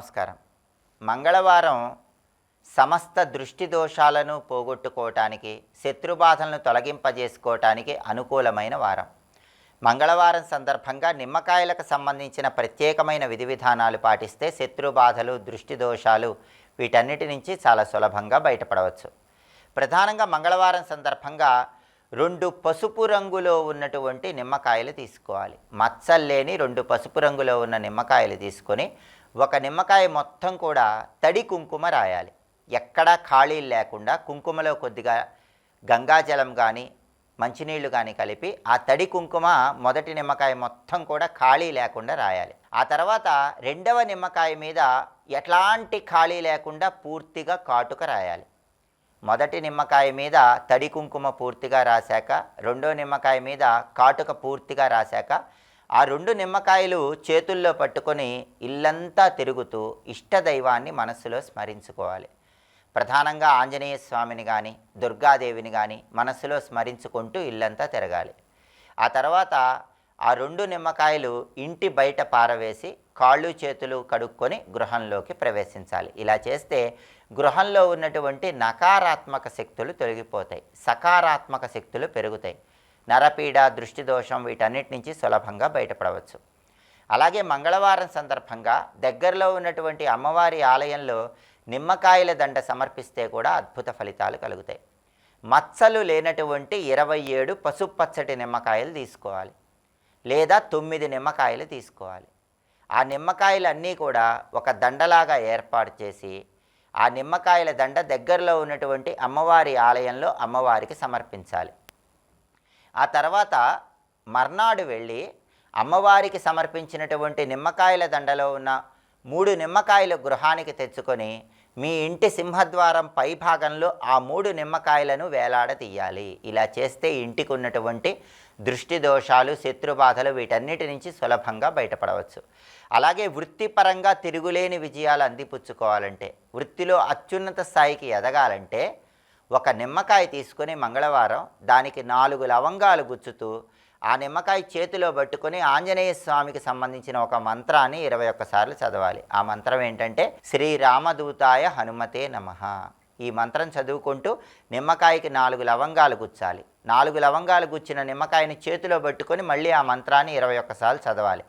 నమస్కారం. మంగళవారం సమస్త దృష్టి దోషాలను పోగొట్టుకోవటానికి, శత్రుబాధలను తొలగింపజేసుకోవటానికి అనుకూలమైన వారం. మంగళవారం సందర్భంగా నిమ్మకాయలకు సంబంధించిన ప్రత్యేకమైన విధి విధానాలు పాటిస్తే శత్రుబాధలు, దృష్టి దోషాలు వీటన్నిటి నుంచి చాలా సులభంగా బయటపడవచ్చు. ప్రధానంగా మంగళవారం సందర్భంగా 2 పసుపు రంగులో ఉన్నటువంటి నిమ్మకాయలు తీసుకోవాలి. మచ్చల్లేని 2 పసుపు రంగులో ఉన్న నిమ్మకాయలు తీసుకొని ఒక నిమ్మకాయ మొత్తం కూడా తడి కుంకుమ రాయాలి. ఎక్కడా ఖాళీలు లేకుండా కుంకుమలో కొద్దిగా గంగాజలం కానీ మంచినీళ్లు కానీ కలిపి ఆ తడి కుంకుమ మొదటి నిమ్మకాయ మొత్తం కూడా ఖాళీ లేకుండా రాయాలి. ఆ తర్వాత రెండవ నిమ్మకాయ మీద ఎట్లాంటి ఖాళీ లేకుండా పూర్తిగా కాటుక రాయాలి. మొదటి నిమ్మకాయ మీద తడి కుంకుమ పూర్తిగా రాశాక, రెండో నిమ్మకాయ మీద కాటుక పూర్తిగా రాశాక, ఆ 2 నిమ్మకాయలు చేతుల్లో పట్టుకొని ఇల్లంతా తిరుగుతూ ఇష్టదైవాన్ని మనస్సులో స్మరించుకోవాలి. ప్రధానంగా ఆంజనేయ స్వామిని కానీ దుర్గాదేవిని కానీ మనస్సులో స్మరించుకుంటూ ఇల్లంతా తిరగాలి. ఆ తర్వాత ఆ 2 నిమ్మకాయలు ఇంటి బయట పారవేసి కాళ్ళు చేతులు కడుక్కొని గృహంలోకి ప్రవేశించాలి. ఇలా చేస్తే గృహంలో ఉన్నటువంటి నకారాత్మక శక్తులు తొలగిపోతాయి, సకారాత్మక శక్తులు పెరుగుతాయి. నరపీడ, దృష్టి దోషం వీటన్నిటి నుంచి సులభంగా బయటపడవచ్చు. అలాగే మంగళవారం సందర్భంగా దగ్గరలో ఉన్నటువంటి అమ్మవారి ఆలయంలో నిమ్మకాయల దండ సమర్పిస్తే కూడా అద్భుత ఫలితాలు కలుగుతాయి. మచ్చలు లేనటువంటి 27 పసుపు పచ్చటి నిమ్మకాయలు తీసుకోవాలి, లేదా 9 నిమ్మకాయలు తీసుకోవాలి. ఆ నిమ్మకాయలన్నీ కూడా ఒక దండలాగా ఏర్పాటు చేసి ఆ నిమ్మకాయల దండ దగ్గరలో ఉన్నటువంటి అమ్మవారి ఆలయంలో అమ్మవారికి సమర్పించాలి. ఆ తర్వాత మర్నాడు వెళ్ళి అమ్మవారికి సమర్పించినటువంటి నిమ్మకాయల దండలో ఉన్న 3 నిమ్మకాయలు గృహానికి తెచ్చుకొని మీ ఇంటి సింహద్వారం పై భాగంలో ఆ 3 నిమ్మకాయలను వేలాడతీయాలి. ఇలా చేస్తే ఇంటికి ఉన్నటువంటి దృష్టి దోషాలు, శత్రుబాధలు వీటన్నిటి నుంచి సులభంగా బయటపడవచ్చు. అలాగే వృత్తిపరంగా తిరుగులేని విజయాలు అందిపుచ్చుకోవాలంటే, వృత్తిలో అత్యున్నత స్థాయికి ఎదగాలంటే ఒక నిమ్మకాయ తీసుకొని మంగళవారం దానికి 4 లవంగాలు గుచ్చుతూ ఆ నిమ్మకాయ చేతిలో పట్టుకొని ఆంజనేయ స్వామికి సంబంధించిన ఒక మంత్రాన్ని 21 సార్లు చదవాలి. ఆ మంత్రం ఏంటంటే శ్రీరామదూతాయ హనుమతే నమః. ఈ మంత్రం చదువుకుంటూ నిమ్మకాయకి 4 లవంగాలు గుచ్చాలి. 4 లవంగాలు గుచ్చిన నిమ్మకాయని చేతిలో పట్టుకొని మళ్ళీ ఆ మంత్రాన్ని 21 సార్లు చదవాలి.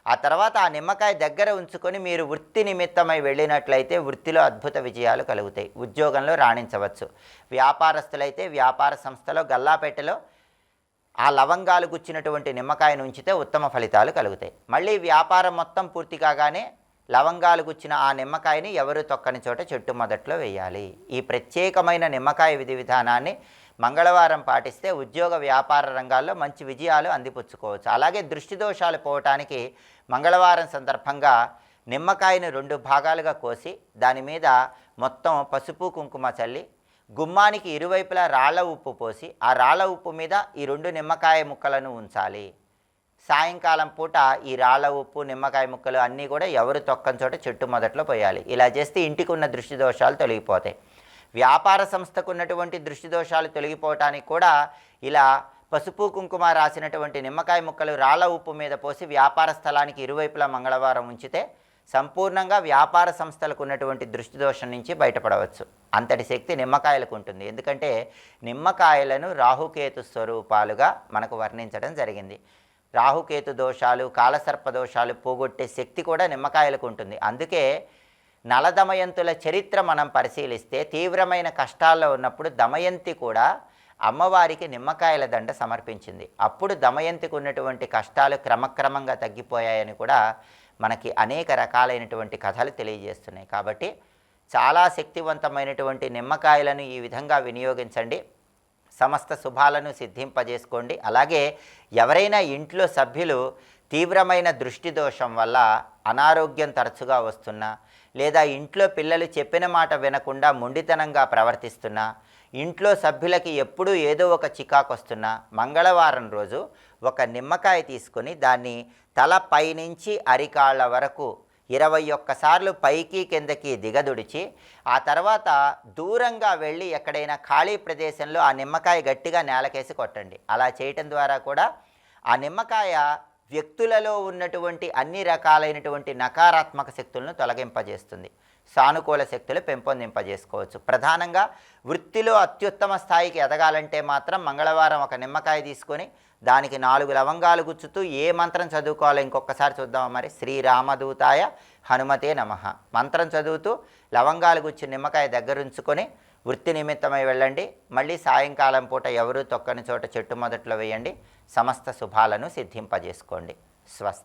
ఆ తర్వాత ఆ నిమ్మకాయ దగ్గర ఉంచుకొని మీరు వృత్తి నిమిత్తమై వెళ్ళినట్లయితే వృత్తిలో అద్భుత విజయాలు కలుగుతాయి, ఉద్యోగంలో రాణించవచ్చు. వ్యాపారస్తులైతే వ్యాపార సంస్థలో గల్లాపెట్టెలో ఆ లవంగాలు గుచ్చినటువంటి నిమ్మకాయను ఉంచితే ఉత్తమ ఫలితాలు కలుగుతాయి. మళ్ళీ వ్యాపారం మొత్తం పూర్తి కాగానే లవంగాలు గుచ్చిన ఆ నిమ్మకాయని ఎవరు తొక్కని చోట చెట్టు మొదట్లో వేయాలి. ఈ ప్రత్యేకమైన నిమ్మకాయ విధి విధానాన్ని మంగళవారం పాటిస్తే ఉద్యోగ వ్యాపార రంగాల్లో మంచి విజయాలు అందిపుచ్చుకోవచ్చు. అలాగే దృష్టి దోషాలు పోవటానికి మంగళవారం సందర్భంగా నిమ్మకాయను 2 భాగాలుగా కోసి దాని మీద మొత్తం పసుపు కుంకుమ చల్లి గుమ్మానికి ఇరువైపులా రాళ్ల ఉప్పు పోసి ఆ రాళ్ల ఉప్పు మీద ఈ 2 నిమ్మకాయ ముక్కలను ఉంచాలి. సాయంకాలం పూట ఈ రాళ్ల ఉప్పు, నిమ్మకాయ ముక్కలు అన్నీ కూడా ఎవరు తొక్కని చోట చెట్టు మొదట్లో పోయాలి. ఇలా చేస్తే ఇంటికి ఉన్న దృష్టి దోషాలు తొలగిపోతాయి. వ్యాపార సంస్థకు ఉన్నటువంటి దృష్టి దోషాలు తొలగిపోవటానికి కూడా ఇలా పసుపు కుంకుమ రాసినటువంటి నిమ్మకాయ ముక్కలు రాళ్ల ఉప్పు మీద పోసి వ్యాపార స్థలానికి ఇరువైపులా మంగళవారం ఉంచితే సంపూర్ణంగా వ్యాపార సంస్థలకు ఉన్నటువంటి దృష్టి దోషం నుంచి బయటపడవచ్చు. అంతటి శక్తి నిమ్మకాయలకు ఉంటుంది. ఎందుకంటే నిమ్మకాయలను రాహుకేతు స్వరూపాలుగా మనకు వర్ణించడం జరిగింది. రాహుకేతు దోషాలు, కాలసర్ప దోషాలు పోగొట్టే శక్తి కూడా నిమ్మకాయలకు ఉంటుంది. అందుకే నల దమయంతుల చరిత్ర మనం పరిశీలిస్తే తీవ్రమైన కష్టాల్లో ఉన్నప్పుడు దమయంతి కూడా అమ్మవారికి నిమ్మకాయల దండ సమర్పించింది. అప్పుడు దమయంతికి ఉన్నటువంటి కష్టాలు క్రమక్రమంగా తగ్గిపోయాయని కూడా మనకి అనేక రకాలైనటువంటి కథలు తెలియజేస్తున్నాయి. కాబట్టి చాలా శక్తివంతమైనటువంటి నిమ్మకాయలను ఈ విధంగా వినియోగించండి, సమస్త శుభాలను సిద్ధింపజేసుకోండి. అలాగే ఎవరైనా ఇంట్లో సభ్యులు తీవ్రమైన దృష్టి దోషం వల్ల అనారోగ్యం తరచుగా వస్తున్నా, లేదా ఇంట్లో పిల్లలు చెప్పిన మాట వినకుండా మొండితనంగా ప్రవర్తిస్తున్నా, ఇంట్లో సభ్యులకి ఎప్పుడూ ఏదో ఒక చికాకు వస్తున్నా మంగళవారం రోజు ఒక నిమ్మకాయ తీసుకొని దాన్ని తల పైనుంచి అరికాళ్ళ వరకు 21 సార్లు పైకి కిందకి దిగదుడిచి ఆ తర్వాత దూరంగా వెళ్ళి ఎక్కడైనా ఖాళీ ప్రదేశంలో ఆ నిమ్మకాయ గట్టిగా నేలకేసి కొట్టండి. అలా చేయటం ద్వారా కూడా ఆ నిమ్మకాయ వ్యక్తులలో ఉన్నటువంటి అన్ని రకాలైనటువంటి నకారాత్మక శక్తులను తొలగింపజేస్తుంది. సానుకూల శక్తులు పెంపొందింపజేసుకోవచ్చు. ప్రధానంగా వృత్తిలో అత్యుత్తమ స్థాయికి ఎదగాలంటే మాత్రం మంగళవారం ఒక నిమ్మకాయ తీసుకొని దానికి 4 లవంగాలు గుచ్చుతూ ఏ మంత్రం చదువుకోవాలో ఇంకొకసారి చూద్దాం. మరి శ్రీరామదూతాయ హనుమతే నమః మంత్రం చదువుతూ లవంగాలు గుచ్చి నిమ్మకాయ దగ్గరుంచుకొని వృత్తి నిమిత్తమై వెళ్ళండి. మళ్ళీ సాయంకాలం పూట ఎవరూ తొక్కని చోట చెట్టు మొదట్లో వేయండి. సమస్త శుభాలను సిద్ధింపజేసుకోండి. స్వస్తి.